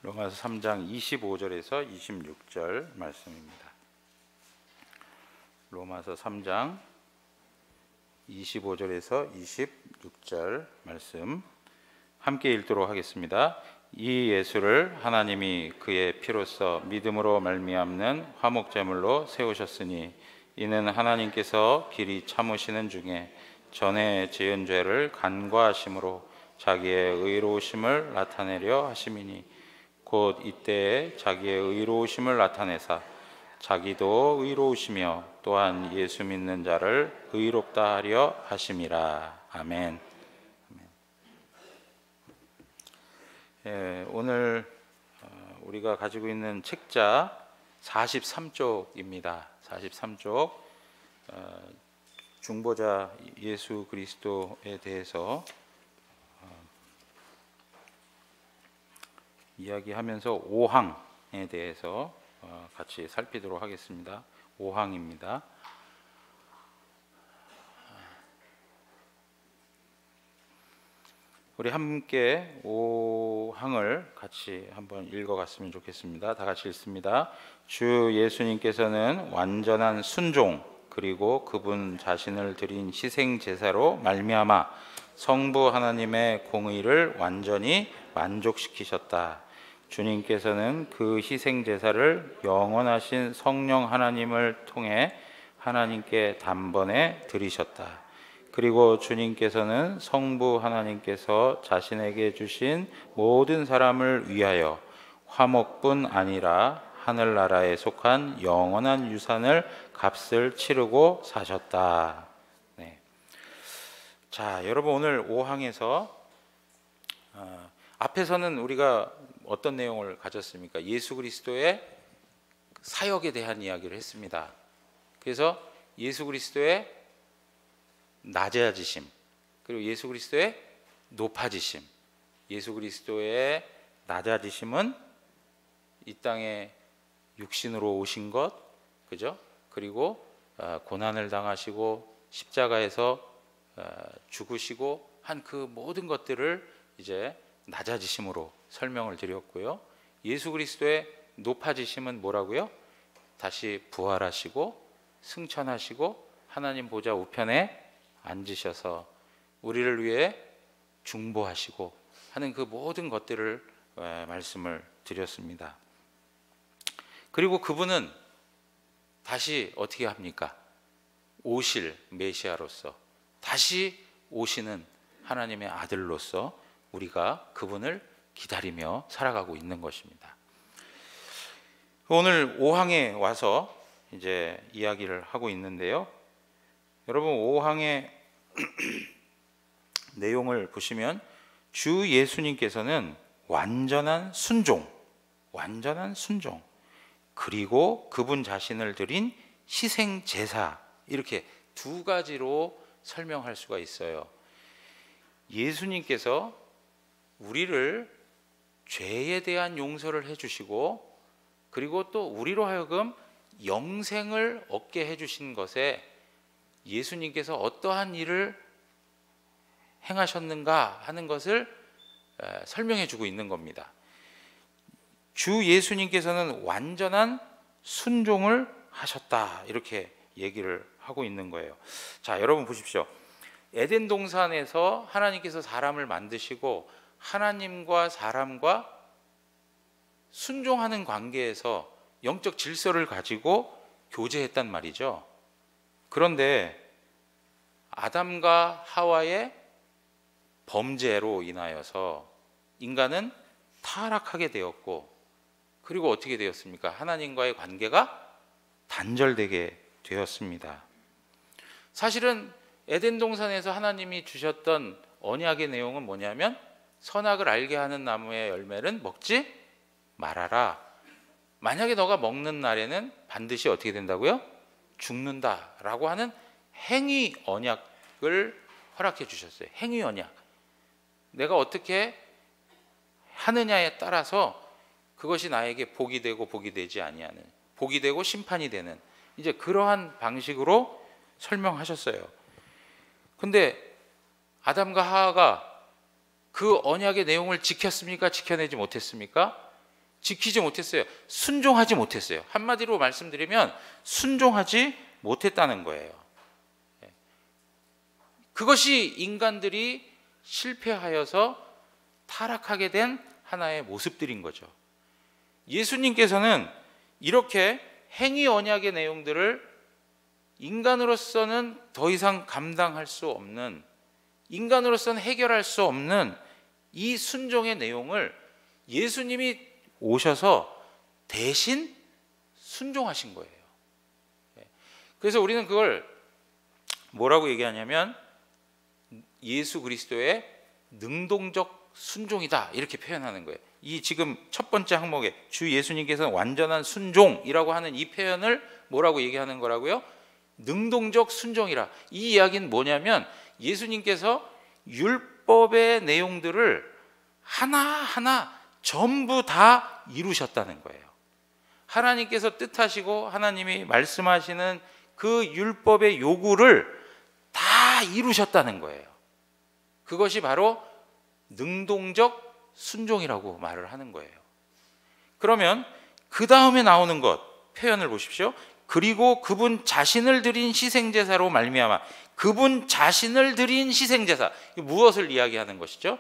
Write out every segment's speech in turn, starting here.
로마서 3장 25절에서 26절 말씀입니다. 로마서 3장 25절에서 26절 말씀 함께 읽도록 하겠습니다. 이 예수를 하나님이 그의 피로써 믿음으로 말미암는 화목제물로 세우셨으니 이는 하나님께서 길이 참으시는 중에 전에 지은 죄를 간과하심으로 자기의 의로우심을 나타내려 하심이니 곧 이때에 자기의 의로우심을 나타내사 자기도 의로우시며 또한 예수 믿는 자를 의롭다 하려 하심이라. 아멘. 오늘 우리가 가지고 있는 책자 43쪽입니다. 43쪽 중보자 예수 그리스도에 대해서 이야기하면서 5항에 대해서 같이 살피도록 하겠습니다. 5항입니다. 우리 함께 5항을 같이 한번 읽어갔으면 좋겠습니다. 다 같이 읽습니다. 주 예수님께서는 완전한 순종 그리고 그분 자신을 드린 희생 제사로 말미암아 성부 하나님의 공의를 완전히 만족시키셨다. 주님께서는 그 희생 제사를 영원하신 성령 하나님을 통해 하나님께 단번에 드리셨다. 그리고 주님께서는 성부 하나님께서 자신에게 주신 모든 사람을 위하여 화목뿐 아니라 하늘나라에 속한 영원한 유산을 값을 치르고 사셨다. 네. 자, 여러분 오늘 5항에서 앞에서는 우리가 어떤 내용을 가졌습니까? 예수 그리스도의 사역에 대한 이야기를 했습니다. 그래서 예수 그리스도의 낮아지심, 그리고 예수 그리스도의 높아지심. 예수 그리스도의 낮아지심은 이 땅에 육신으로 오신 것, 그죠? 그리고 고난을 당하시고 십자가에서 죽으시고 한 그 모든 것들을 이제 낮아지심으로 설명을 드렸고요. 예수 그리스도의 높아지심은 뭐라고요? 다시 부활하시고 승천하시고 하나님 보좌 우편에 앉으셔서 우리를 위해 중보하시고 하는 그 모든 것들을 말씀을 드렸습니다. 그리고 그분은 다시 어떻게 합니까? 오실 메시아로서 다시 오시는 하나님의 아들로서 우리가 그분을 기다리며 살아가고 있는 것입니다. 오늘 5항에 와서 이제 이야기를 하고 있는데요. 여러분 5항의 내용을 보시면 주 예수님께서는 완전한 순종 그리고 그분 자신을 드린 희생 제사, 이렇게 두 가지로 설명할 수가 있어요. 예수님께서 우리를 죄에 대한 용서를 해주시고 그리고 또 우리로 하여금 영생을 얻게 해주신 것에 예수님께서 어떠한 일을 행하셨는가 하는 것을 설명해 주고 있는 겁니다. 주 예수님께서는 완전한 순종을 하셨다, 이렇게 얘기를 하고 있는 거예요. 자, 여러분 보십시오. 에덴 동산에서 하나님께서 사람을 만드시고 하나님과 사람과 순종하는 관계에서 영적 질서를 가지고 교제했단 말이죠. 그런데 아담과 하와의 범죄로 인하여서 인간은 타락하게 되었고, 그리고 어떻게 되었습니까? 하나님과의 관계가 단절되게 되었습니다. 사실은 에덴 동산에서 하나님이 주셨던 언약의 내용은 뭐냐면 선악을 알게 하는 나무의 열매는 먹지 말아라. 만약에 너가 먹는 날에는 반드시 어떻게 된다고요? 죽는다라고 하는 행위 언약을 허락해 주셨어요. 행위 언약. 내가 어떻게 하느냐에 따라서 그것이 나에게 복이 되고 복이 되지 아니하는, 복이 되고 심판이 되는, 이제 그러한 방식으로 설명하셨어요. 근데 아담과 하와가 그 언약의 내용을 지켰습니까? 지켜내지 못했습니까? 지키지 못했어요. 순종하지 못했어요. 한마디로 말씀드리면 순종하지 못했다는 거예요. 그것이 인간들이 실패하여서 타락하게 된 하나의 모습들인 거죠. 예수님께서는 이렇게 행위 언약의 내용들을 인간으로서는 더 이상 감당할 수 없는, 인간으로서는 해결할 수 없는 이 순종의 내용을 예수님이 오셔서 대신 순종하신 거예요. 그래서 우리는 그걸 뭐라고 얘기하냐면 예수 그리스도의 능동적 순종이다 이렇게 표현하는 거예요. 이 지금 첫 번째 항목에 주 예수님께서는 완전한 순종이라고 하는 이 표현을 뭐라고 얘기하는 거라고요? 능동적 순종이라. 이 이야기는 뭐냐면 예수님께서 율법의 내용들을 하나하나 전부 다 이루셨다는 거예요. 하나님께서 뜻하시고 하나님이 말씀하시는 그 율법의 요구를 다 이루셨다는 거예요. 그것이 바로 능동적 순종이라고 말을 하는 거예요. 그러면 그 다음에 나오는 것 표현을 보십시오. 그리고 그분 자신을 드린 희생제사로 말미암아. 그분 자신을 드린 희생제사, 무엇을 이야기하는 것이죠?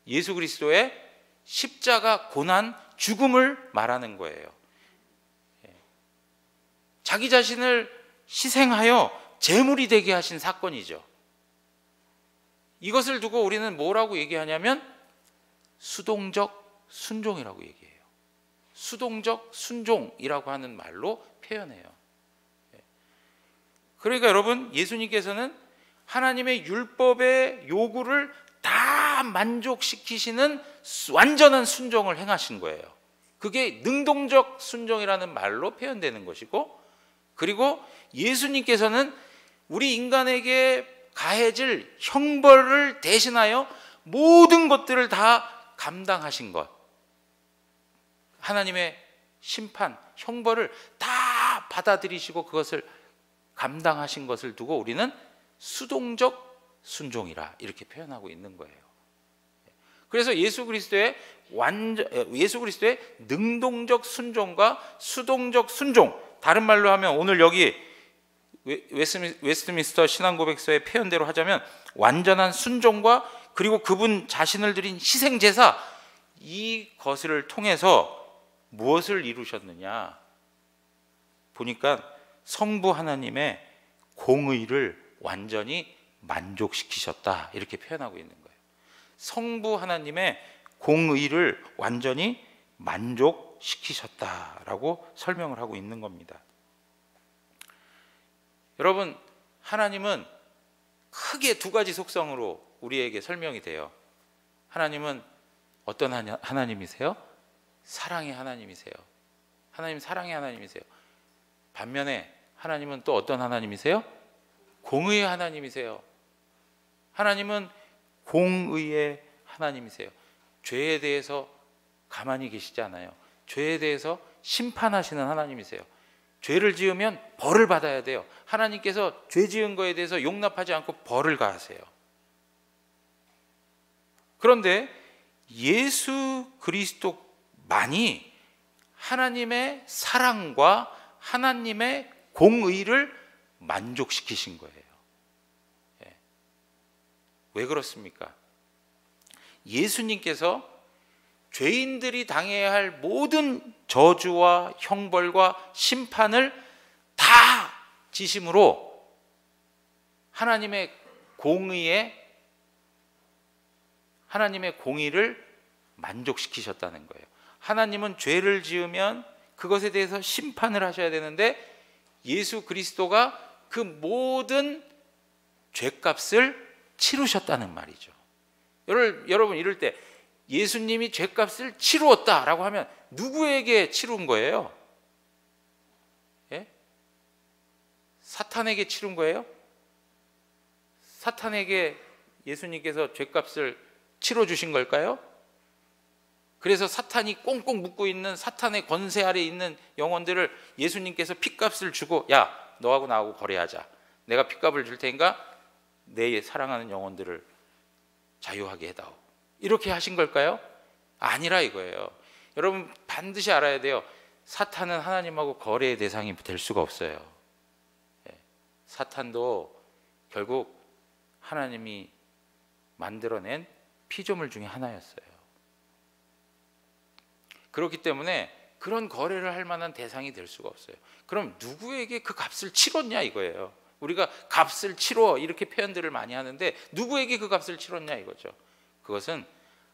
예수 그리스도의 십자가 고난 죽음을 말하는 거예요. 자기 자신을 희생하여 제물이 되게 하신 사건이죠. 이것을 두고 우리는 뭐라고 얘기하냐면 수동적 순종이라고 얘기해요. 수동적 순종이라고 하는 말로 표현해요. 그러니까 여러분, 예수님께서는 하나님의 율법의 요구를 다 만족시키시는 완전한 순종을 행하신 거예요. 그게 능동적 순종이라는 말로 표현되는 것이고, 그리고 예수님께서는 우리 인간에게 가해질 형벌을 대신하여 모든 것들을 다 감당하신 것, 하나님의 심판, 형벌을 다 받아들이시고 그것을 감당하신 것을 두고 우리는 수동적 순종이라 이렇게 표현하고 있는 거예요. 그래서 예수 그리스도의 능동적 순종과 수동적 순종, 다른 말로 하면 오늘 여기 웨스트민스터 신앙고백서의 표현대로 하자면 완전한 순종과 그리고 그분 자신을 드린 희생제사, 이것을 통해서 무엇을 이루셨느냐 보니까 성부 하나님의 공의를 완전히 만족시키셨다 이렇게 표현하고 있는 거예요. 성부 하나님의 공의를 완전히 만족시키셨다라고 설명을 하고 있는 겁니다. 여러분, 하나님은 크게 두 가지 속성으로 우리에게 설명이 돼요. 하나님은 어떤 하나님이세요? 사랑의 하나님이세요. 하나님 사랑의 하나님이세요. 반면에 하나님은 또 어떤 하나님이세요? 공의의 하나님이세요. 하나님은 공의의 하나님이세요. 죄에 대해서 가만히 계시지 않아요. 죄에 대해서 심판하시는 하나님이세요. 죄를 지으면 벌을 받아야 돼요. 하나님께서 죄 지은 거에 대해서 용납하지 않고 벌을 가하세요. 그런데 예수 그리스도만이 하나님의 사랑과 하나님의 공의를 만족시키신 거예요. 왜 그렇습니까? 예수님께서 죄인들이 당해야 할 모든 저주와 형벌과 심판을 다 지심으로 하나님의 공의를 만족시키셨다는 거예요. 하나님은 죄를 지으면 그것에 대해서 심판을 하셔야 되는데 예수 그리스도가 그 모든 죄값을 치르셨다는 말이죠. 여러분, 이럴 때 예수님이 죄값을 치루었다라고 하면 누구에게 치룬 거예요? 예? 사탄에게 치룬 거예요? 사탄에게 예수님께서 죄값을 치러주신 걸까요? 그래서 사탄이 꽁꽁 묶고 있는 사탄의 권세 아래 있는 영혼들을 예수님께서 핏값을 주고, 야, 너하고 나하고 거래하자. 내가 핏값을 줄 테니까 내 사랑하는 영혼들을 자유하게 해다오. 이렇게 하신 걸까요? 아니라 이거예요. 여러분 반드시 알아야 돼요. 사탄은 하나님하고 거래의 대상이 될 수가 없어요. 사탄도 결국 하나님이 만들어낸 피조물 중에 하나였어요. 그렇기 때문에 그런 거래를 할 만한 대상이 될 수가 없어요. 그럼 누구에게 그 값을 치렀냐 이거예요. 우리가 값을 치러 이렇게 표현들을 많이 하는데 누구에게 그 값을 치렀냐 이거죠. 그것은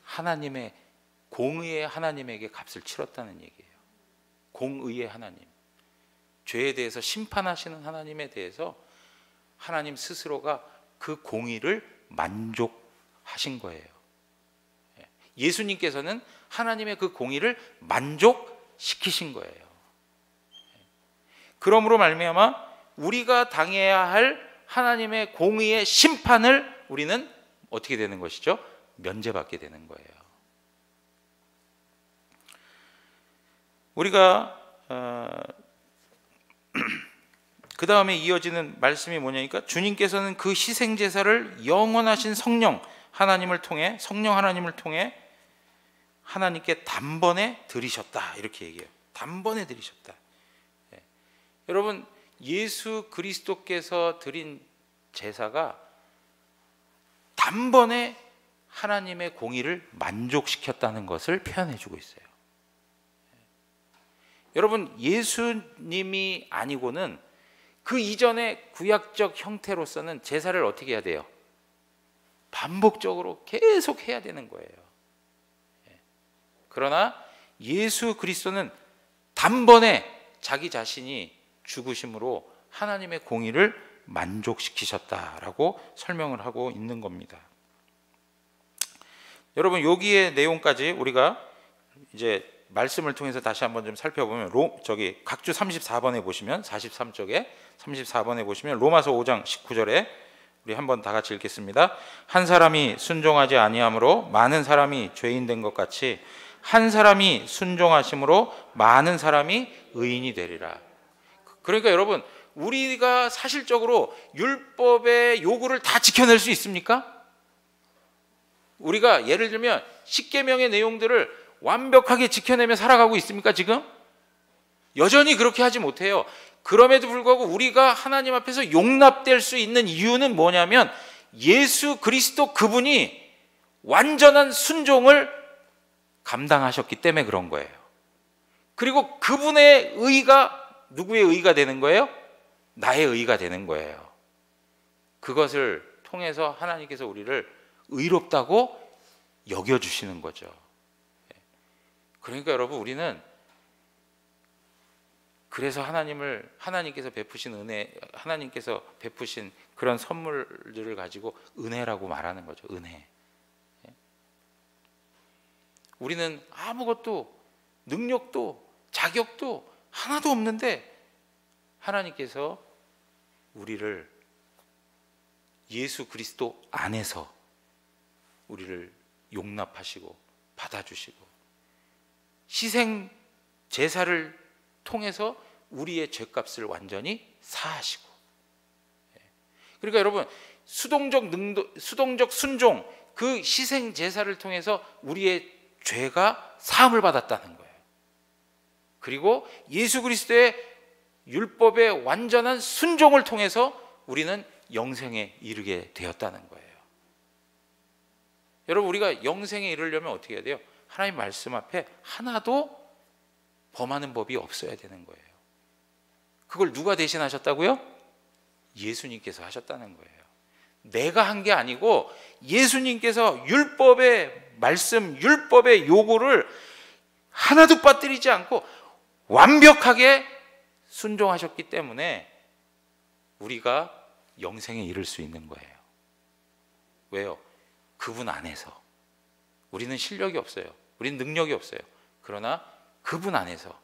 하나님의 공의의 하나님에게 값을 치렀다는 얘기예요. 공의의 하나님, 죄에 대해서 심판하시는 하나님에 대해서 하나님 스스로가 그 공의를 만족하신 거예요. 예수님께서는 하나님의 그 공의를 만족시키신 거예요. 그러므로 말미암아 우리가 당해야 할 하나님의 공의의 심판을 우리는 어떻게 되는 것이죠? 면제받게 되는 거예요. 우리가 그 다음에 이어지는 말씀이 뭐냐니까 주님께서는 그 희생제사를 영원하신 성령 하나님을 통해 성령 하나님을 통해 하나님께 단번에 드리셨다 이렇게 얘기해요. 단번에 드리셨다. 여러분 예수 그리스도께서 드린 제사가 단번에 하나님의 공의를 만족시켰다는 것을 표현해 주고 있어요. 여러분 예수님이 아니고는 그 이전의 구약적 형태로서는 제사를 어떻게 해야 돼요? 반복적으로 계속 해야 되는 거예요. 그러나 예수 그리스도는 단번에 자기 자신이 죽으심으로 하나님의 공의를 만족시키셨다라고 설명을 하고 있는 겁니다. 여러분 여기의 내용까지 우리가 이제 말씀을 통해서 다시 한번 좀 살펴보면 저기 각주 34번에 보시면 43쪽에 34번에 보시면 로마서 5장 19절에 우리 한번 다 같이 읽겠습니다. 한 사람이 순종하지 아니함으로 많은 사람이 죄인 된 것 같이 한 사람이 순종하심으로 많은 사람이 의인이 되리라. 그러니까 여러분 우리가 사실적으로 율법의 요구를 다 지켜낼 수 있습니까? 우리가 예를 들면 십계명의 내용들을 완벽하게 지켜내며 살아가고 있습니까 지금? 여전히 그렇게 하지 못해요. 그럼에도 불구하고 우리가 하나님 앞에서 용납될 수 있는 이유는 뭐냐면 예수 그리스도 그분이 완전한 순종을 감당하셨기 때문에 그런 거예요. 그리고 그분의 의가 누구의 의가 되는 거예요? 나의 의가 되는 거예요. 그것을 통해서 하나님께서 우리를 의롭다고 여겨주시는 거죠. 그러니까 여러분 우리는 그래서 하나님께서 베푸신 은혜, 하나님께서 베푸신 그런 선물들을 가지고 은혜라고 말하는 거죠. 은혜. 우리는 아무것도 능력도 자격도 하나도 없는데 하나님께서 우리를 예수 그리스도 안에서 우리를 용납하시고 받아주시고 희생 제사를 통해서 우리의 죄값을 완전히 사하시고 그러니까 여러분 수동적 순종 그 희생 제사를 통해서 우리의 죄가 사함을 받았다는 거예요. 그리고 예수 그리스도의 율법의 완전한 순종을 통해서 우리는 영생에 이르게 되었다는 거예요. 여러분 우리가 영생에 이르려면 어떻게 해야 돼요? 하나님 말씀 앞에 하나도 범하는 법이 없어야 되는 거예요. 그걸 누가 대신하셨다고요? 예수님께서 하셨다는 거예요. 내가 한 게 아니고 예수님께서 율법의 말씀, 율법의 요구를 하나도 빠뜨리지 않고 완벽하게 순종하셨기 때문에 우리가 영생에 이를 수 있는 거예요. 왜요? 그분 안에서. 우리는 실력이 없어요. 우리는 능력이 없어요. 그러나 그분 안에서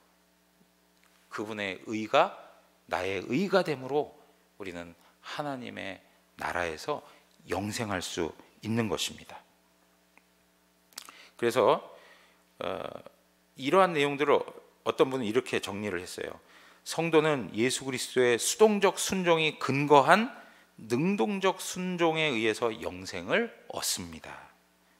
그분의 의가 나의 의가 됨으로 우리는 하나님의 나라에서 영생할 수 있는 것입니다. 그래서 이러한 내용들을 어떤 분은 이렇게 정리를 했어요. 성도는 예수 그리스도의 수동적 순종이 근거한 능동적 순종에 의해서 영생을 얻습니다.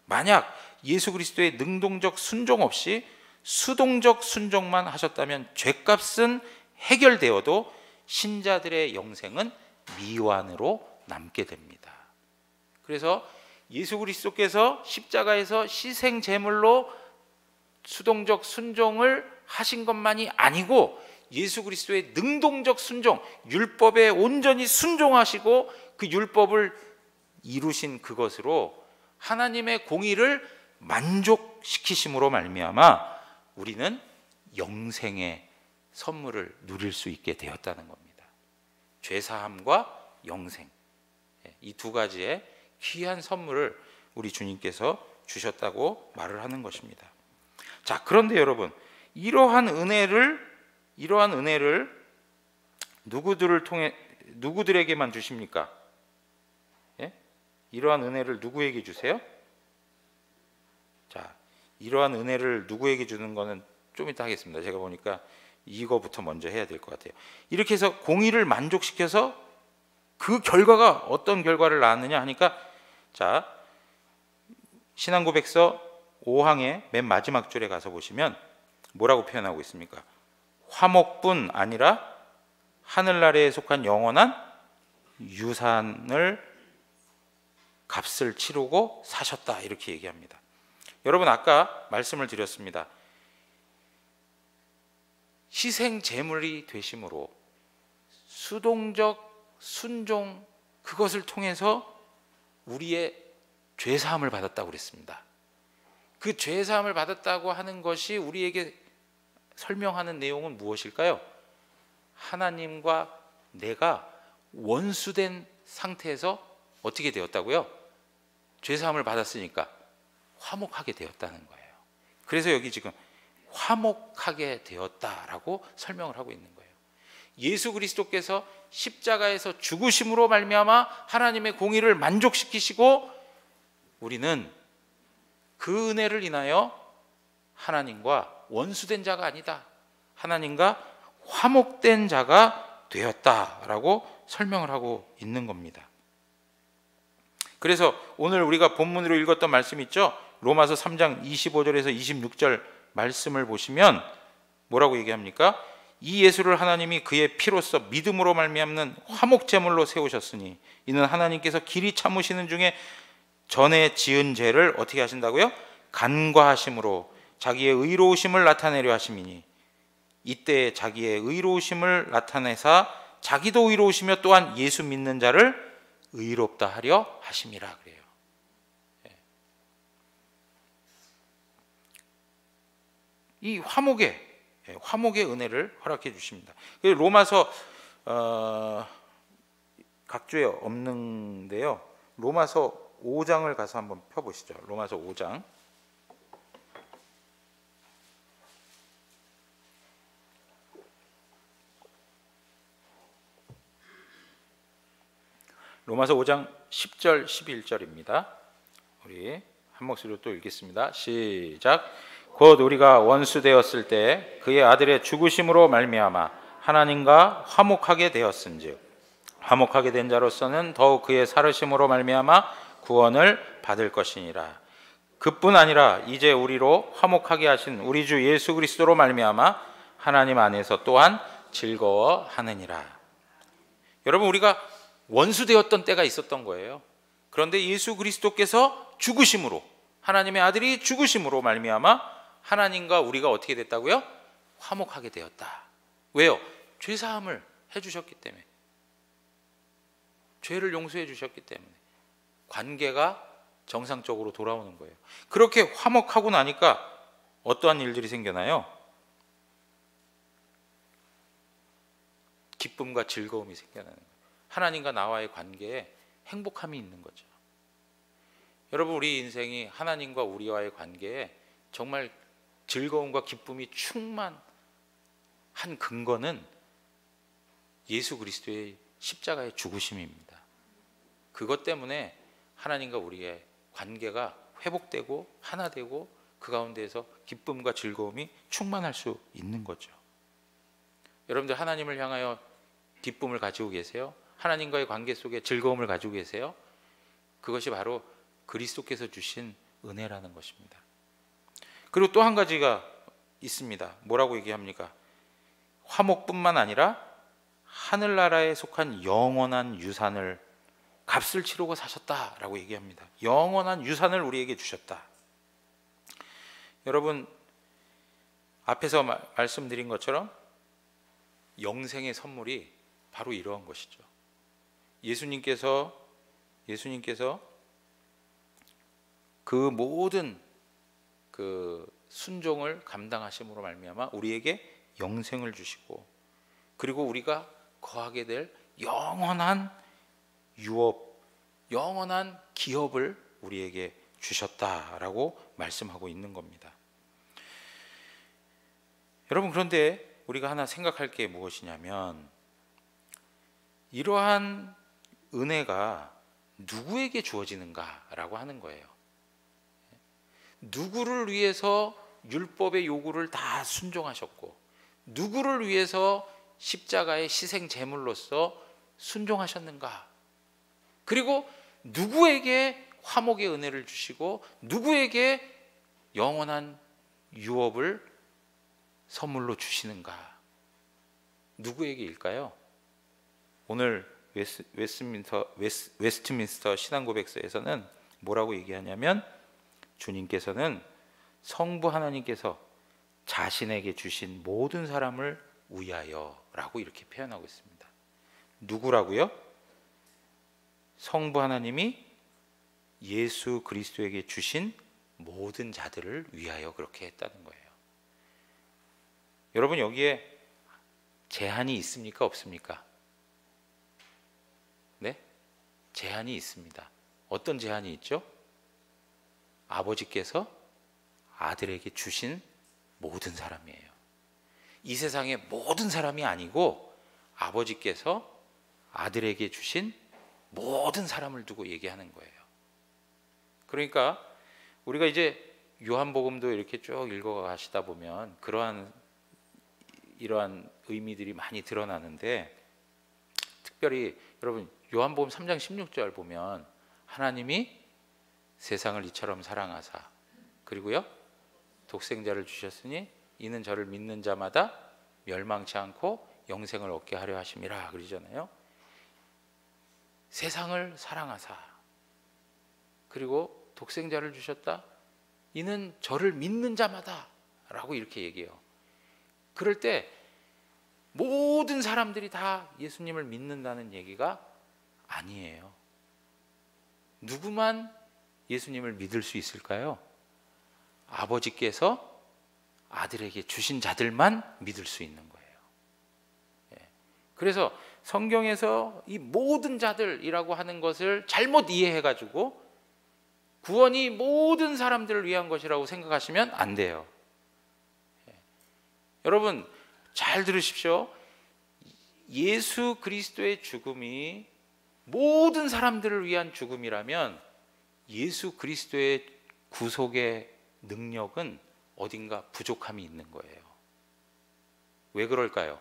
만약 예수 그리스도의 능동적 순종 없이 수동적 순종만 하셨다면 죄값은 해결되어도 신자들의 영생은 미완으로 남게 됩니다. 그래서 예수 그리스도께서 십자가에서 희생 제물로 수동적 순종을 하신 것만이 아니고 예수 그리스도의 능동적 순종, 율법에 온전히 순종하시고 그 율법을 이루신 그것으로 하나님의 공의를 만족시키심으로 말미암아 우리는 영생의 선물을 누릴 수 있게 되었다는 겁니다. 죄사함과 영생, 이 두 가지의 귀한 선물을 우리 주님께서 주셨다고 말을 하는 것입니다. 자, 그런데 여러분, 이러한 은혜를 누구들에게만 주십니까? 예? 이러한 은혜를 누구에게 주세요? 자, 이러한 은혜를 누구에게 주는 거는 좀 이따 하겠습니다. 제가 보니까 이거부터 먼저 해야 될 것 같아요. 이렇게 해서 공의를 만족시켜서 그 결과가 어떤 결과를 낳았느냐 하니까, 자, 신앙고백서 5항의 맨 마지막 줄에 가서 보시면 뭐라고 표현하고 있습니까? 화목뿐 아니라 하늘나라에 속한 영원한 유산을 값을 치르고 사셨다, 이렇게 얘기합니다. 여러분, 아까 말씀을 드렸습니다. 희생 제물이 되심으로 수동적 순종, 그것을 통해서 우리의 죄사함을 받았다고 그랬습니다. 그 죄사함을 받았다고 하는 것이 우리에게 설명하는 내용은 무엇일까요? 하나님과 내가 원수된 상태에서 어떻게 되었다고요? 죄사함을 받았으니까 화목하게 되었다는 거예요. 그래서 여기 지금 화목하게 되었다라고 설명을 하고 있는 거예요. 예수 그리스도께서 십자가에서 죽으심으로 말미암아 하나님의 공의를 만족시키시고 우리는 그 은혜를 인하여 하나님과 원수된 자가 아니다, 하나님과 화목된 자가 되었다라고 설명을 하고 있는 겁니다. 그래서 오늘 우리가 본문으로 읽었던 말씀 있죠? 로마서 3장 25절에서 26절 말씀을 보시면 뭐라고 얘기합니까? 이 예수를 하나님이 그의 피로써 믿음으로 말미암는 화목 제물로 세우셨으니 이는 하나님께서 길이 참으시는 중에 전에 지은 죄를 어떻게 하신다고요? 간과하심으로 자기의 의로우심을 나타내려 하심이니 이때 자기의 의로우심을 나타내사 자기도 의로우시며 또한 예수 믿는 자를 의롭다 하려 하심이라 그래요. 이 화목의 은혜를 허락해 주십니다. 로마서 각주에 없는데요, 로마서 5장을 가서 한번 펴보시죠. 로마서 5장. 로마서 5장 10절 11절입니다. 우리 한 목소리로 또 읽겠습니다. 시작. 곧 우리가 원수 되었을 때 그의 아들의 죽으심으로 말미암아 하나님과 화목하게 되었은즉 화목하게 된 자로서는 더욱 그의 살으심으로 말미암아 구원을 받을 것이니라. 그뿐 아니라 이제 우리로 화목하게 하신 우리 주 예수 그리스도로 말미암아 하나님 안에서 또한 즐거워하느니라. 여러분, 우리가 원수 되었던 때가 있었던 거예요. 그런데 예수 그리스도께서 죽으심으로, 하나님의 아들이 죽으심으로 말미암아 하나님과 우리가 어떻게 됐다고요? 화목하게 되었다. 왜요? 죄사함을 해주셨기 때문에, 죄를 용서해 주셨기 때문에 관계가 정상적으로 돌아오는 거예요. 그렇게 화목하고 나니까 어떠한 일들이 생겨나요? 기쁨과 즐거움이 생겨나는 거예요. 하나님과 나와의 관계에 행복함이 있는 거죠. 여러분, 우리 인생이 하나님과 우리와의 관계에 정말 즐거움과 기쁨이 충만한 근거는 예수 그리스도의 십자가의 죽으심입니다. 그것 때문에 하나님과 우리의 관계가 회복되고 하나 되고 그 가운데에서 기쁨과 즐거움이 충만할 수 있는 거죠. 여러분들, 하나님을 향하여 기쁨을 가지고 계세요? 하나님과의 관계 속에 즐거움을 가지고 계세요? 그것이 바로 그리스도께서 주신 은혜라는 것입니다. 그리고 또 한 가지가 있습니다. 뭐라고 얘기합니까? 화목뿐만 아니라 하늘나라에 속한 영원한 유산을 값을 치르고 사셨다라고 얘기합니다. 영원한 유산을 우리에게 주셨다. 여러분, 앞에서 말씀드린 것처럼 영생의 선물이 바로 이러한 것이죠. 예수님께서 그 모든 그 순종을 감당하심으로 말미암아 우리에게 영생을 주시고, 그리고 우리가 거하게 될 영원한 유업, 영원한 기업을 우리에게 주셨다라고 말씀하고 있는 겁니다. 여러분, 그런데 우리가 하나 생각할 게 무엇이냐면, 이러한 은혜가 누구에게 주어지는가라고 하는 거예요. 누구를 위해서 율법의 요구를 다 순종하셨고, 누구를 위해서 십자가의 희생 제물로서 순종하셨는가? 그리고 누구에게 화목의 은혜를 주시고 누구에게 영원한 유업을 선물로 주시는가? 누구에게일까요? 오늘 웨스트민스터 신앙고백서에서는 뭐라고 얘기하냐면, 주님께서는 성부 하나님께서 자신에게 주신 모든 사람을 위하여라고 이렇게 표현하고 있습니다. 누구라고요? 성부 하나님이 예수 그리스도에게 주신 모든 자들을 위하여 그렇게 했다는 거예요. 여러분, 여기에 제한이 있습니까? 없습니까? 네? 제한이 있습니다. 어떤 제한이 있죠? 아버지께서 아들에게 주신 모든 사람이에요. 이 세상의 모든 사람이 아니고 아버지께서 아들에게 주신 모든 사람을 두고 얘기하는 거예요. 그러니까 우리가 이제 요한복음도 이렇게 쭉 읽어 가시다 보면 이러한 의미들이 많이 드러나는데, 특별히 여러분 요한복음 3장 16절 보면 하나님이 세상을 이처럼 사랑하사 그리고요 독생자를 주셨으니 이는 저를 믿는 자마다 멸망치 않고 영생을 얻게 하려 하심이라 그러잖아요. 세상을 사랑하사 그리고 독생자를 주셨다. 이는 저를 믿는 자마다 라고 이렇게 얘기해요. 그럴 때 모든 사람들이 다 예수님을 믿는다는 얘기가 아니에요. 누구만 예수님을 믿을 수 있을까요? 아버지께서 아들에게 주신 자들만 믿을 수 있는 거예요. 그래서 성경에서 이 모든 자들이라고 하는 것을 잘못 이해해가지고 구원이 모든 사람들을 위한 것이라고 생각하시면 안 돼요. 여러분 잘 들으십시오. 예수 그리스도의 죽음이 모든 사람들을 위한 죽음이라면 예수 그리스도의 구속의 능력은 어딘가 부족함이 있는 거예요. 왜 그럴까요?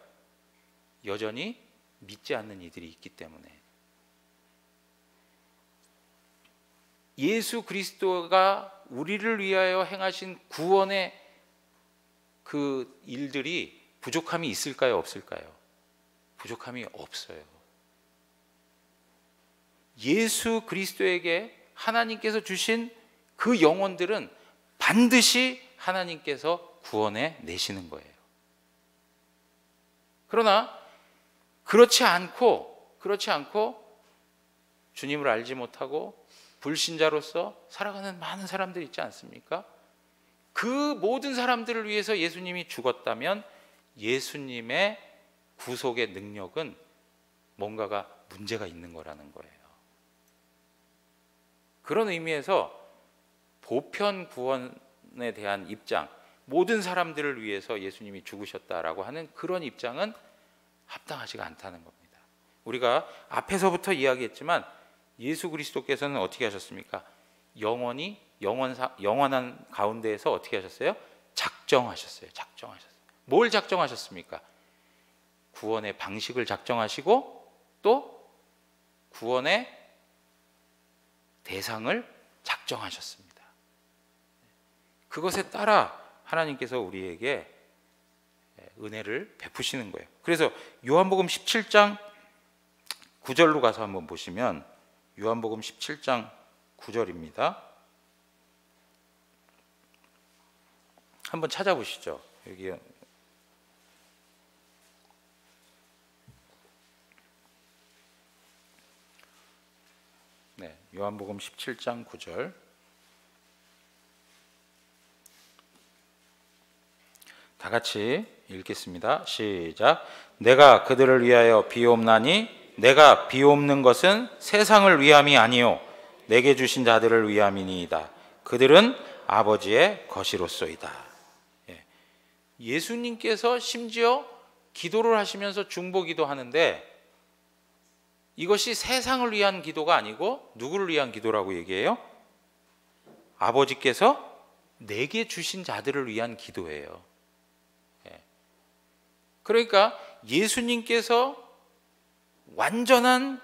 여전히 믿지 않는 이들이 있기 때문에. 예수 그리스도가 우리를 위하여 행하신 구원의 그 일들이 부족함이 있을까요? 없을까요? 부족함이 없어요. 예수 그리스도에게 하나님께서 주신 그 영혼들은 반드시 하나님께서 구원해 내시는 거예요. 그러나 그렇지 않고 주님을 알지 못하고 불신자로서 살아가는 많은 사람들이 있지 않습니까? 그 모든 사람들을 위해서 예수님이 죽었다면 예수님의 구속의 능력은 뭔가가 문제가 있는 거라는 거예요. 그런 의미에서 보편 구원에 대한 입장, 모든 사람들을 위해서 예수님이 죽으셨다라고 하는 그런 입장은 합당하지가 않다는 겁니다. 우리가 앞에서부터 이야기했지만 예수 그리스도께서는 어떻게 하셨습니까? 영원한 가운데에서 어떻게 하셨어요? 작정하셨어요. 뭘 작정하셨습니까? 구원의 방식을 작정하시고 또 구원의 대상을 작정하셨습니다. 그것에 따라 하나님께서 우리에게 은혜를 베푸시는 거예요. 그래서 요한복음 17장 9절로 가서 한번 보시면, 요한복음 17장 9절입니다. 한번 찾아보시죠. 여기 네, 요한복음 17장 9절. 다 같이 읽겠습니다. 시작. 내가 그들을 위하여 비옵나니 내가 비옵는 것은 세상을 위함이 아니요 내게 주신 자들을 위함이니이다. 그들은 아버지의 것이로소이다. 예수님께서 심지어 기도를 하시면서 중보기도 하는데, 이것이 세상을 위한 기도가 아니고 누구를 위한 기도라고 얘기해요? 아버지께서 내게 주신 자들을 위한 기도예요. 그러니까 예수님께서 완전한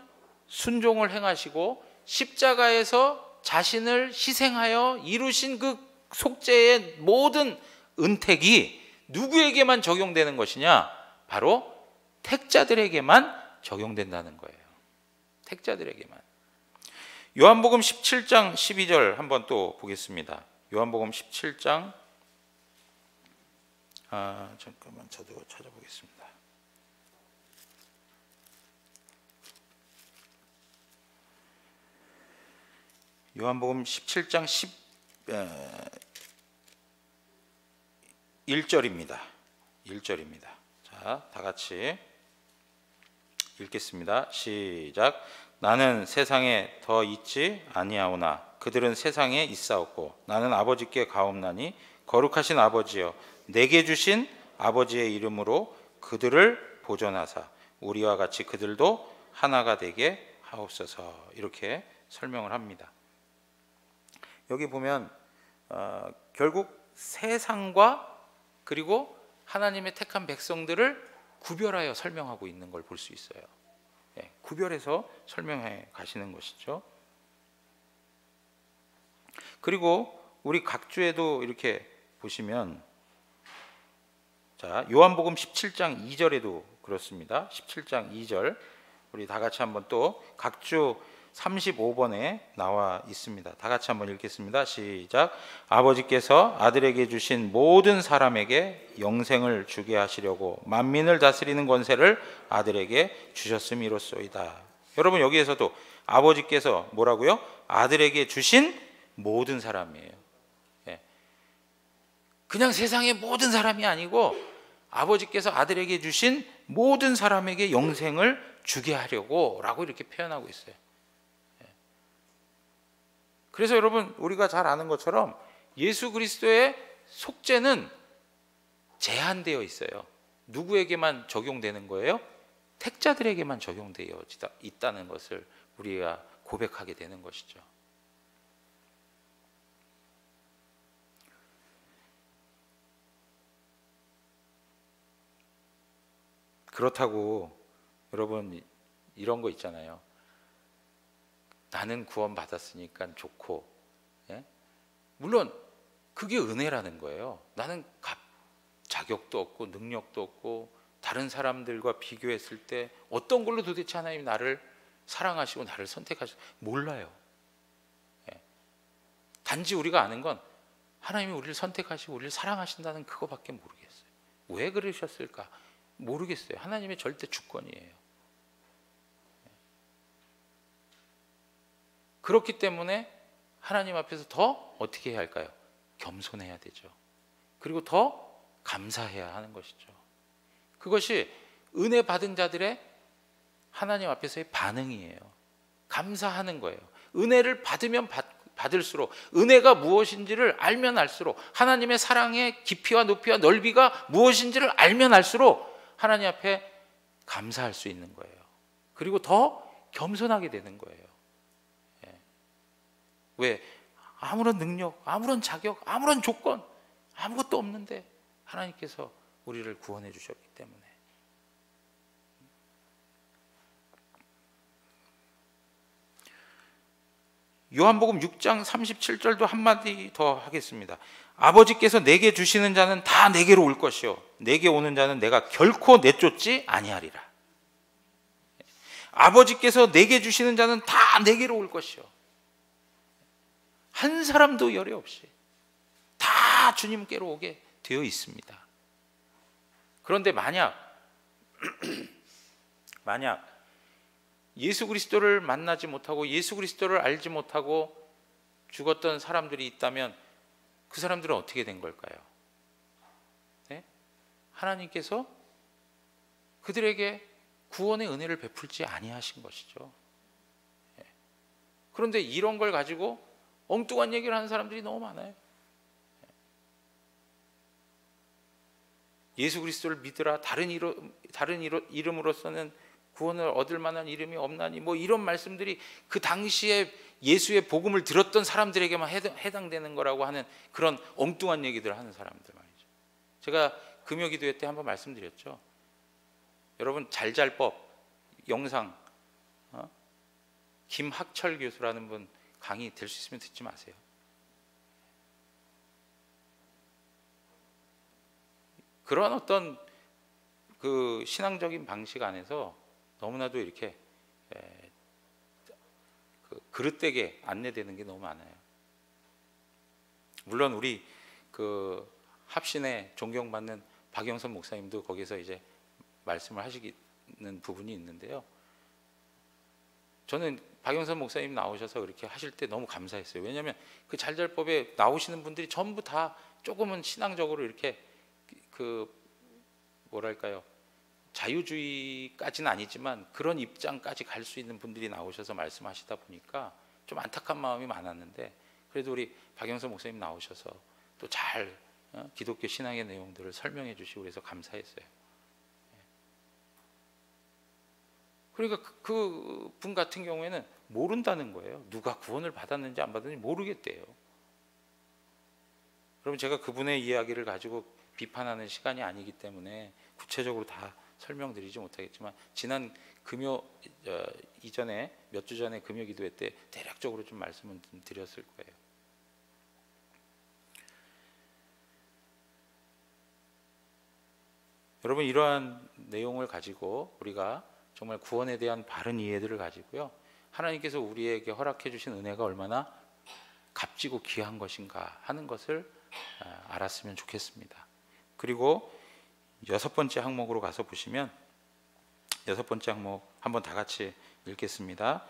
순종을 행하시고 십자가에서 자신을 희생하여 이루신 그 속죄의 모든 은택이 누구에게만 적용되는 것이냐? 바로 택자들에게만 적용된다는 거예요. 택자들에게만. 요한복음 17장 12절 한번 또 보겠습니다. 요한복음 17장 잠깐만 저도 찾아보겠습니다. 요한복음 17장 1절입니다. 1절입니다. 자, 다 같이 읽겠습니다. 시작. 나는 세상에 더 있지 아니하오나 그들은 세상에 있사옵고 나는 아버지께 가옵나니 거룩하신 아버지여 내게 주신 아버지의 이름으로 그들을 보존하사 우리와 같이 그들도 하나가 되게 하옵소서. 이렇게 설명을 합니다. 여기 보면 결국 세상과 그리고 하나님의 택한 백성들을 구별하여 설명하고 있는 걸 볼 수 있어요. 구별해서 설명해 가시는 것이죠. 그리고 우리 각주에도 이렇게 보시면, 자, 요한복음 17장 2절에도 그렇습니다. 17장 2절 우리 다 같이 한번 또 각주 35번에 나와 있습니다. 다 같이 한번 읽겠습니다. 시작. 아버지께서 아들에게 주신 모든 사람에게 영생을 주게 하시려고 만민을 다스리는 권세를 아들에게 주셨음이로소이다. 여러분, 여기에서도 아버지께서 뭐라고요? 아들에게 주신 모든 사람이에요. 그냥 세상의 모든 사람이 아니고 아버지께서 아들에게 주신 모든 사람에게 영생을 주게 하려고 라고 이렇게 표현하고 있어요. 그래서 여러분, 우리가 잘 아는 것처럼 예수 그리스도의 속죄는 제한되어 있어요. 누구에게만 적용되는 거예요? 택자들에게만 적용되어 있다는 것을 우리가 고백하게 되는 것이죠. 그렇다고 여러분, 이런 거 있잖아요. 나는 구원 받았으니까 좋고, 물론 그게 은혜라는 거예요. 나는 자격도 없고 능력도 없고 다른 사람들과 비교했을 때 어떤 걸로 도대체 하나님이 나를 사랑하시고 나를 선택하시고 몰라요. 단지 우리가 아는 건 하나님이 우리를 선택하시고 우리를 사랑하신다는 그거밖에 모르겠어요. 왜 그러셨을까 모르겠어요. 하나님의 절대 주권이에요. 그렇기 때문에 하나님 앞에서 더 어떻게 해야 할까요? 겸손해야 되죠. 그리고 더 감사해야 하는 것이죠. 그것이 은혜 받은 자들의 하나님 앞에서의 반응이에요. 감사하는 거예요. 은혜를 받으면 받을수록, 은혜가 무엇인지를 알면 알수록, 하나님의 사랑의 깊이와 높이와 넓이가 무엇인지를 알면 알수록 하나님 앞에 감사할 수 있는 거예요. 그리고 더 겸손하게 되는 거예요. 왜? 아무런 능력, 아무런 자격, 아무런 조건 아무것도 없는데 하나님께서 우리를 구원해 주셨기 때문에. 요한복음 6장 37절도 한마디 더 하겠습니다. 아버지께서 내게 주시는 자는 다 내게로 올 것이요 내게 오는 자는 내가 결코 내쫓지 아니하리라. 아버지께서 내게 주시는 자는 다 내게로 올 것이요 한 사람도 열애 없이 다 주님께로 오게 되어 있습니다. 그런데 만약 예수 그리스도를 만나지 못하고 예수 그리스도를 알지 못하고 죽었던 사람들이 있다면 그 사람들은 어떻게 된 걸까요? 네? 하나님께서 그들에게 구원의 은혜를 베풀지 아니하신 것이죠. 네. 그런데 이런 걸 가지고 엉뚱한 얘기를 하는 사람들이 너무 많아요. 예수 그리스도를 믿으라. 다른 이름으로서는 구원을 얻을 만한 이름이 없나니 뭐 이런 말씀들이 그 당시에 예수의 복음을 들었던 사람들에게만 해당되는 거라고 하는 그런 엉뚱한 얘기들을 하는 사람들 말이죠. 제가 금요기도회 때 한번 말씀드렸죠. 여러분 잘잘법 영상 김학철 교수라는 분 강의 될 수 있으면 듣지 마세요. 그런 어떤 그 신앙적인 방식 안에서 너무나도 이렇게 그릇되게 안내되는 게 너무 많아요. 물론 우리 그 합신에 존경받는 박영선 목사님도 거기서 이제 말씀을 하시는 부분이 있는데요. 저는 박영선 목사님 나오셔서 그렇게 하실 때 너무 감사했어요. 왜냐하면 그 잘잘법에 나오시는 분들이 전부 다 조금은 신앙적으로 이렇게 그 뭐랄까요, 자유주의까지는 아니지만 그런 입장까지 갈 수 있는 분들이 나오셔서 말씀하시다 보니까 좀 안타까운 마음이 많았는데, 그래도 우리 박영선 목사님 나오셔서 또 잘 기독교 신앙의 내용들을 설명해 주시고 그래서 감사했어요. 그러니까 그 분 같은 경우에는 모른다는 거예요. 누가 구원을 받았는지 안 받았는지 모르겠대요. 여러분, 제가 그분의 이야기를 가지고 비판하는 시간이 아니기 때문에 구체적으로 다 설명드리지 못하겠지만, 지난 금요 이전에 몇 주 전에 금요 기도회 때 대략적으로 좀 말씀을 좀 드렸을 거예요. 여러분, 이러한 내용을 가지고 우리가 정말 구원에 대한 바른 이해들을 가지고요, 하나님께서 우리에게 허락해 주신 은혜가 얼마나 값지고 귀한 것인가 하는 것을 알았으면 좋겠습니다. 그리고 6번째 항목으로 가서 보시면, 6번째 항목 한번 다 같이 읽겠습니다.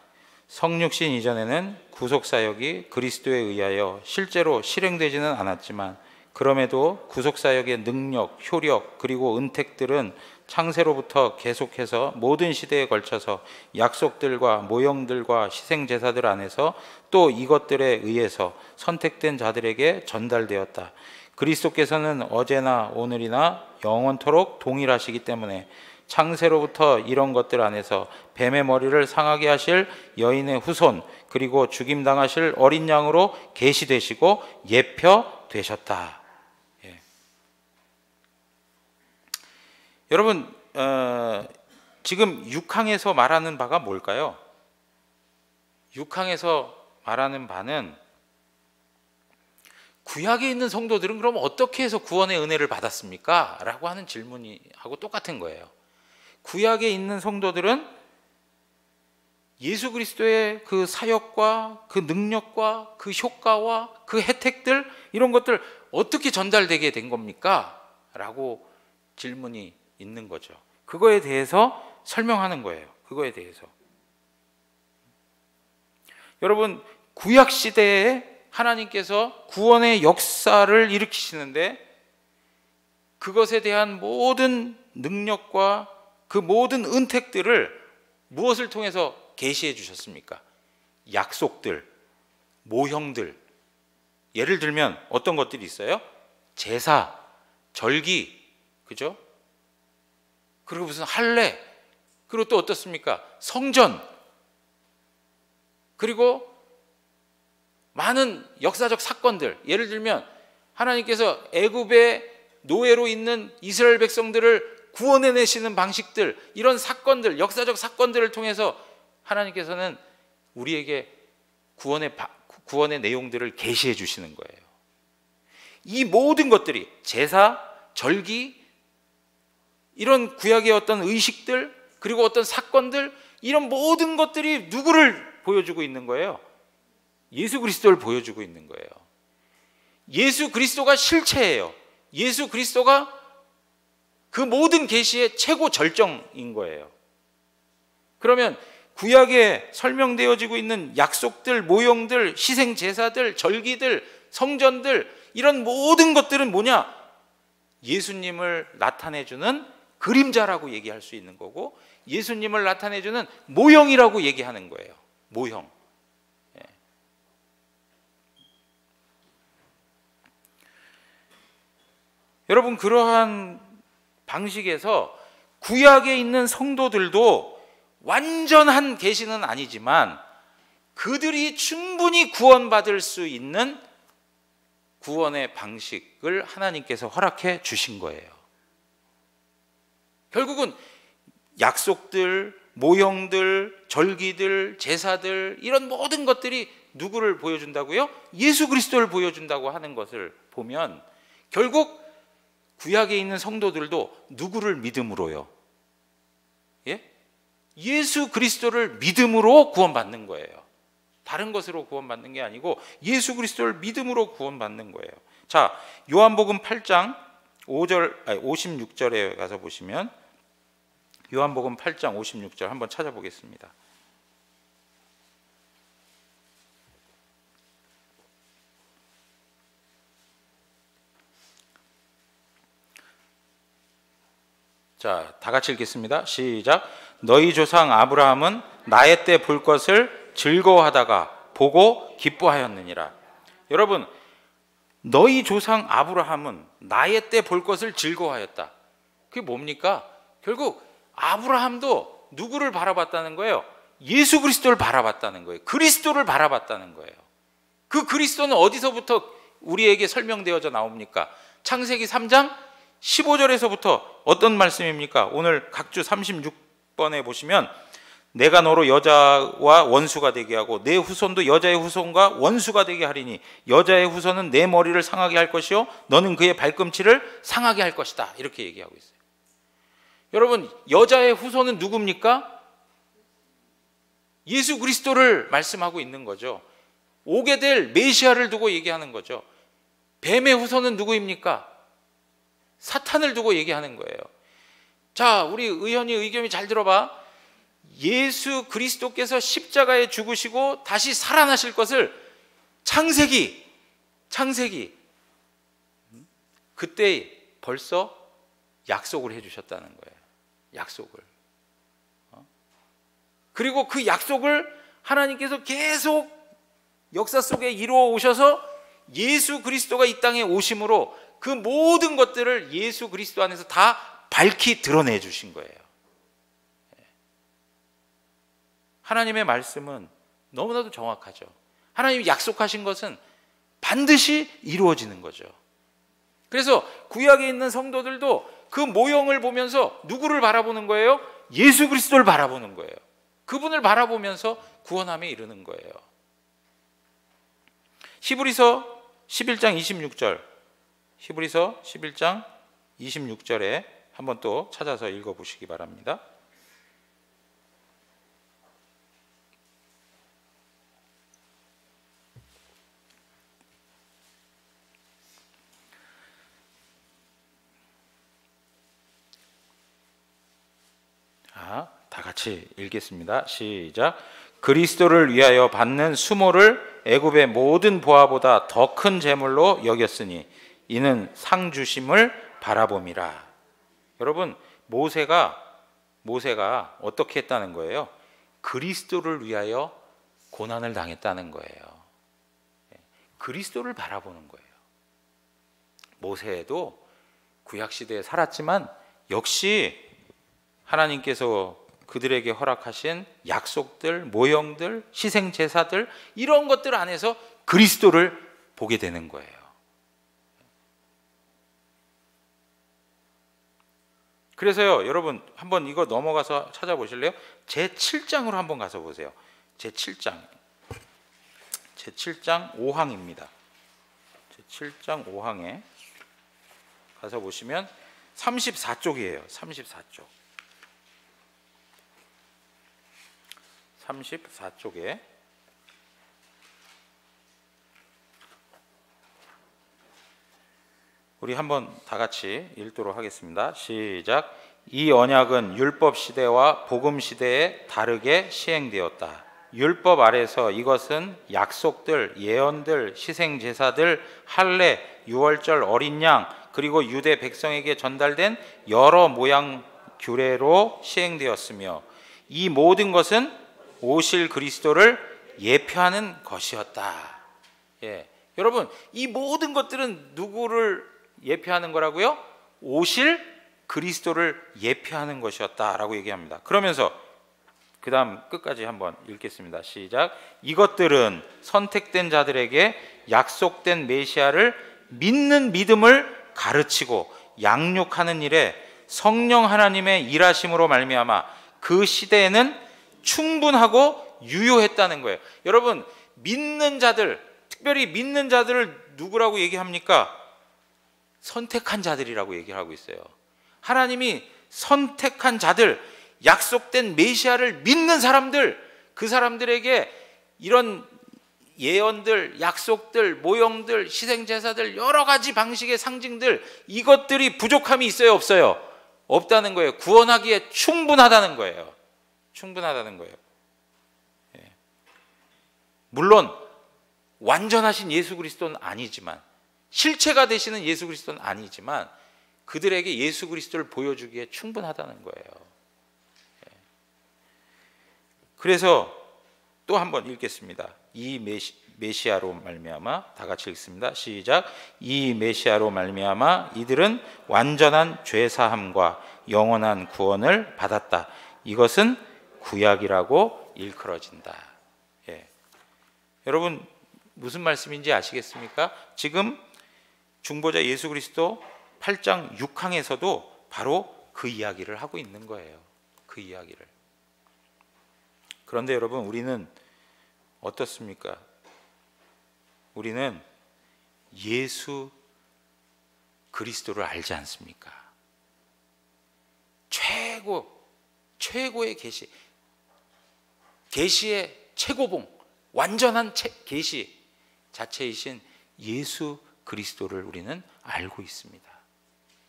성육신 이전에는 구속사역이 그리스도에 의하여 실제로 실행되지는 않았지만, 그럼에도 구속사역의 능력, 효력, 그리고 은택들은 창세로부터 계속해서 모든 시대에 걸쳐서 약속들과 모형들과 희생제사들 안에서 또 이것들에 의해서 선택된 자들에게 전달되었다. 그리스도께서는 어제나 오늘이나 영원토록 동일하시기 때문에 창세로부터 이런 것들 안에서 뱀의 머리를 상하게 하실 여인의 후손, 그리고 죽임당하실 어린 양으로 계시되시고 예표되셨다. 예. 여러분, 지금 6항에서 말하는 바가 뭘까요? 6항에서 말하는 바는, 구약에 있는 성도들은 그럼 어떻게 해서 구원의 은혜를 받았습니까? 라고 하는 질문하고 똑같은 거예요. 구약에 있는 성도들은 예수 그리스도의 그 사역과 그 능력과 그 효과와 그 혜택들, 이런 것들 어떻게 전달되게 된 겁니까? 라고 질문이 있는 거죠. 그거에 대해서 설명하는 거예요. 그거에 대해서. 여러분, 구약 시대에 하나님께서 구원의 역사를 일으키시는데, 그것에 대한 모든 능력과 그 모든 은택들을 무엇을 통해서 계시해 주셨습니까? 약속들, 모형들. 예를 들면 어떤 것들이 있어요? 제사, 절기, 그죠? 그리고 무슨 할례, 그리고 또 어떻습니까? 성전, 그리고 많은 역사적 사건들. 예를 들면 하나님께서 애굽의 노예로 있는 이스라엘 백성들을 구원해내시는 방식들, 이런 사건들, 역사적 사건들을 통해서 하나님께서는 우리에게 구원의 구원의 내용들을 계시해 주시는 거예요. 이 모든 것들이 제사, 절기, 이런 구약의 어떤 의식들, 그리고 어떤 사건들, 이런 모든 것들이 누구를 보여주고 있는 거예요? 예수 그리스도를 보여주고 있는 거예요. 예수 그리스도가 실체예요. 예수 그리스도가 그 모든 계시의 최고 절정인 거예요. 그러면 구약에 설명되어지고 있는 약속들, 모형들, 희생 제사들, 절기들, 성전들, 이런 모든 것들은 뭐냐? 예수님을 나타내주는 그림자라고 얘기할 수 있는 거고, 예수님을 나타내주는 모형이라고 얘기하는 거예요. 모형. 예. 여러분, 그러한 방식에서 구약에 있는 성도들도 완전한 계시는 아니지만 그들이 충분히 구원받을 수 있는 구원의 방식을 하나님께서 허락해 주신 거예요. 결국은 약속들, 모형들, 절기들, 제사들, 이런 모든 것들이 누구를 보여준다고요? 예수 그리스도를 보여준다고 하는 것을 보면 결국 구약에 있는 성도들도 누구를 믿음으로요? 예? 예수 그리스도를 믿음으로 구원받는 거예요. 다른 것으로 구원받는 게 아니고 예수 그리스도를 믿음으로 구원받는 거예요. 자, 요한복음 8장 56절에 가서 보시면, 요한복음 8장 56절 한번 찾아보겠습니다. 자, 다 같이 읽겠습니다. 시작. 너희 조상 아브라함은 나의 때 볼 것을 즐거워하다가 보고 기뻐하였느니라. 여러분, 너희 조상 아브라함은 나의 때 볼 것을 즐거워하였다. 그게 뭡니까? 결국 아브라함도 누구를 바라봤다는 거예요? 예수 그리스도를 바라봤다는 거예요. 그리스도를 바라봤다는 거예요. 그 그리스도는 어디서부터 우리에게 설명되어져 나옵니까? 창세기 3장 15절에서부터 어떤 말씀입니까? 오늘 각주 36번에 보시면, 내가 너로 여자와 원수가 되게 하고 내 후손도 여자의 후손과 원수가 되게 하리니 여자의 후손은 내 머리를 상하게 할 것이요 너는 그의 발꿈치를 상하게 할 것이다. 이렇게 얘기하고 있어요. 여러분, 여자의 후손은 누굽니까? 예수 그리스도를 말씀하고 있는 거죠. 오게 될 메시아를 두고 얘기하는 거죠. 뱀의 후손은 누구입니까? 사탄을 두고 얘기하는 거예요. 자, 우리 의현이 의겸이 잘 들어봐. 예수 그리스도께서 십자가에 죽으시고 다시 살아나실 것을 창세기 그때 벌써 약속을 해주셨다는 거예요. 약속을. 그리고 그 약속을 하나님께서 계속 역사 속에 이루어 오셔서 예수 그리스도가 이 땅에 오심으로 그 모든 것들을 예수 그리스도 안에서 다 밝히 드러내 주신 거예요. 하나님의 말씀은 너무나도 정확하죠. 하나님이 약속하신 것은 반드시 이루어지는 거죠. 그래서 구약에 있는 성도들도 그 모형을 보면서 누구를 바라보는 거예요? 예수 그리스도를 바라보는 거예요. 그분을 바라보면서 구원함에 이르는 거예요. 히브리서 11장 26절, 히브리서 11장 26절에 한번 또 찾아서 읽어보시기 바랍니다. 다 같이 읽겠습니다. 시작. 그리스도를 위하여 받는 수모를 애굽의 모든 보화보다 더 큰 재물로 여겼으니 이는 상 주심을 바라봄이라. 여러분, 모세가 어떻게 했다는 거예요? 그리스도를 위하여 고난을 당했다는 거예요. 그리스도를 바라보는 거예요. 모세도 구약 시대에 살았지만 역시 하나님께서 그들에게 허락하신 약속들, 모형들, 희생 제사들, 이런 것들 안에서 그리스도를 보게 되는 거예요. 그래서요, 여러분 한번 이거 넘어가서 찾아보실래요? 제 7장으로 한번 가서 보세요. 제 7장. 제7장 5항입니다. 제7장 5항에 가서 보시면 34쪽이에요. 34쪽. 34쪽에 우리 한번 다 같이 읽도록 하겠습니다. 시작. 이 언약은 율법 시대와 복음 시대에 다르게 시행되었다. 율법 아래서 이것은 약속들, 예언들, 희생 제사들, 할례, 유월절, 어린 양, 그리고 유대 백성에게 전달된 여러 모양 규례로 시행되었으며 이 모든 것은 오실 그리스도를 예표하는 것이었다. 예. 여러분, 이 모든 것들은 누구를 예표하는 거라고요? 오실 그리스도를 예표하는 것이었다라고 얘기합니다. 그러면서 그 다음 끝까지 한번 읽겠습니다. 시작. 이것들은 선택된 자들에게 약속된 메시아를 믿는 믿음을 가르치고 양육하는 일에 성령 하나님의 일하심으로 말미암아 그 시대에는 충분하고 유효했다는 거예요. 여러분, 믿는 자들, 특별히 믿는 자들을 누구라고 얘기합니까? 선택한 자들이라고 얘기를 하고 있어요. 하나님이 선택한 자들, 약속된 메시아를 믿는 사람들, 그 사람들에게 이런 예언들, 약속들, 모형들, 희생제사들, 여러 가지 방식의 상징들, 이것들이 부족함이 있어요, 없어요? 없다는 거예요. 구원하기에 충분하다는 거예요. 충분하다는 거예요. 예. 물론 완전하신 예수 그리스도는 아니지만, 실체가 되시는 예수 그리스도는 아니지만 그들에게 예수 그리스도를 보여주기에 충분하다는 거예요. 예. 그래서 또 한번 읽겠습니다. 이 메시아로 말미암아, 다 같이 읽습니다. 시작. 이 메시아로 말미암아 이들은 완전한 죄 사함과 영원한 구원을 받았다. 이것은 구약이라고 일컬어진다. 예. 여러분, 무슨 말씀인지 아시겠습니까? 지금 중보자 예수 그리스도 8장 6항에서도 바로 그 이야기를 하고 있는 거예요. 그 이야기를. 그런데 여러분, 우리는 어떻습니까? 우리는 예수 그리스도를 알지 않습니까? 최고의 계시, 계시의 최고봉, 완전한 계시 자체이신 예수 그리스도를 우리는 알고 있습니다.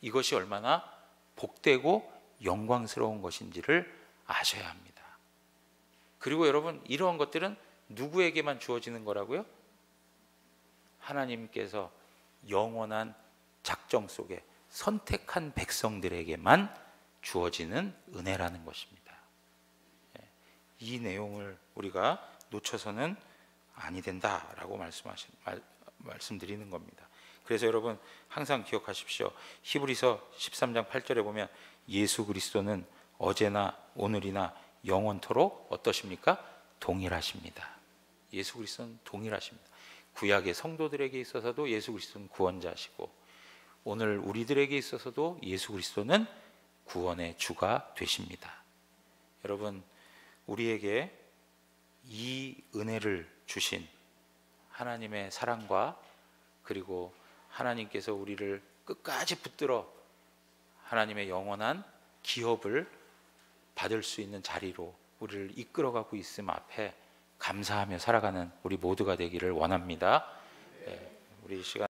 이것이 얼마나 복되고 영광스러운 것인지를 아셔야 합니다. 그리고 여러분, 이러한 것들은 누구에게만 주어지는 거라고요? 하나님께서 영원한 작정 속에 선택한 백성들에게만 주어지는 은혜라는 것입니다. 이 내용을 우리가 놓쳐서는 아니 된다라고 말씀드리는 겁니다. 그래서 여러분, 항상 기억하십시오. 히브리서 13장 8절에 보면 예수 그리스도는 어제나 오늘이나 영원토록 어떠십니까? 동일하십니다. 예수 그리스도는 동일하십니다. 구약의 성도들에게 있어서도 예수 그리스도는 구원자시고, 오늘 우리들에게 있어서도 예수 그리스도는 구원의 주가 되십니다. 여러분, 우리에게 이 은혜를 주신 하나님의 사랑과, 그리고 하나님께서 우리를 끝까지 붙들어 하나님의 영원한 기업을 받을 수 있는 자리로 우리를 이끌어가고 있음 앞에 감사하며 살아가는 우리 모두가 되기를 원합니다. 우리 시간